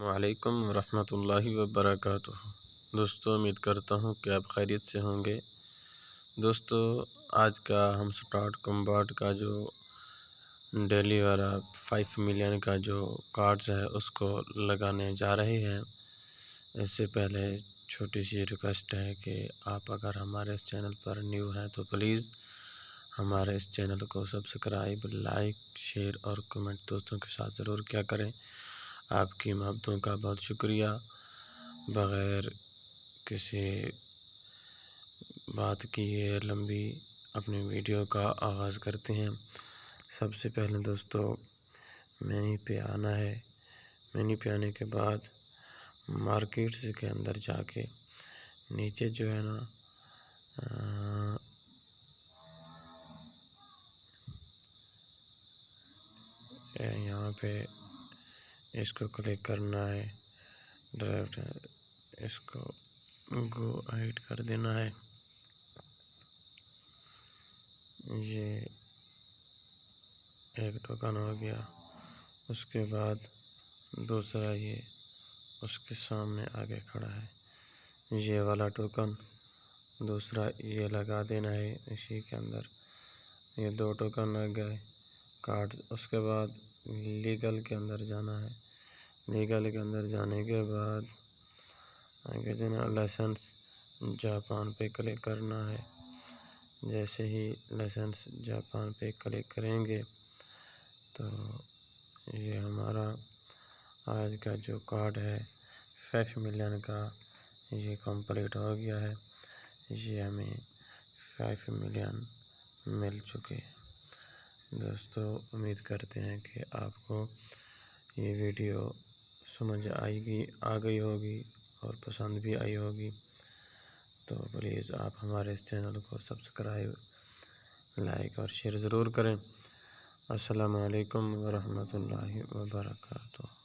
وعلیکم ورحمۃ اللہ وبرکاتہ۔ دوستو، امید کرتا ہوں کہ آپ خیریت سے ہوں گے۔ دوستو، آج کا ہم سٹارٹ کمباٹ کا جو ڈیلی والا 5 ملین کا جو کارڈز ہے اس کو لگانے جا رہے ہیں۔ اس سے پہلے چھوٹی سی ریکویسٹ ہے کہ آپ اگر ہمارے اس چینل پر نیو ہیں تو پلیز ہمارے اس چینل کو سبسکرائب، لائک، شیئر اور کمنٹ دوستوں کے ساتھ ضرور کیا کریں۔ آپ کی محبتوں کا بہت شکریہ۔ بغیر کسی بات کیے لمبی اپنی ویڈیو کا آغاز کرتے ہیں۔ سب سے پہلے دوستو مینی پہ آنا ہے۔ مینی پہ آنے کے بعد مارکیٹس کے اندر جا کے نیچے جو ہے نا یہاں پہ اس کو کلک کرنا ہے، ڈائریکٹ اس کو گو ایڈ کر دینا ہے۔ یہ ایک ٹوکن ہو گیا۔ اس کے بعد دوسرا یہ اس کے سامنے آگے کھڑا ہے، یہ والا ٹوکن دوسرا یہ لگا دینا ہے اسی کے اندر۔ یہ 2 ٹوکن لگ گئے کارڈ۔ اس کے بعد لیگل کے اندر جانا ہے۔ لیگل کے اندر جانے کے بعد آگے جانا، لائسنس جاپان پہ کلک کرنا ہے۔ جیسے ہی لائسنس جاپان پہ کلک کریں گے تو یہ ہمارا آج کا جو کارڈ ہے 5 ملین کا یہ کمپلیٹ ہو گیا ہے۔ یہ ہمیں 5 ملین مل چکے۔ دوستو، امید کرتے ہیں کہ آپ کو یہ ویڈیو سمجھ آ گئی ہوگی اور پسند بھی آئی ہوگی۔ تو پلیز آپ ہمارے اس چینل کو سبسکرائب، لائک اور شیئر ضرور کریں۔ السلام علیکم ورحمۃ اللہ وبرکاتہ۔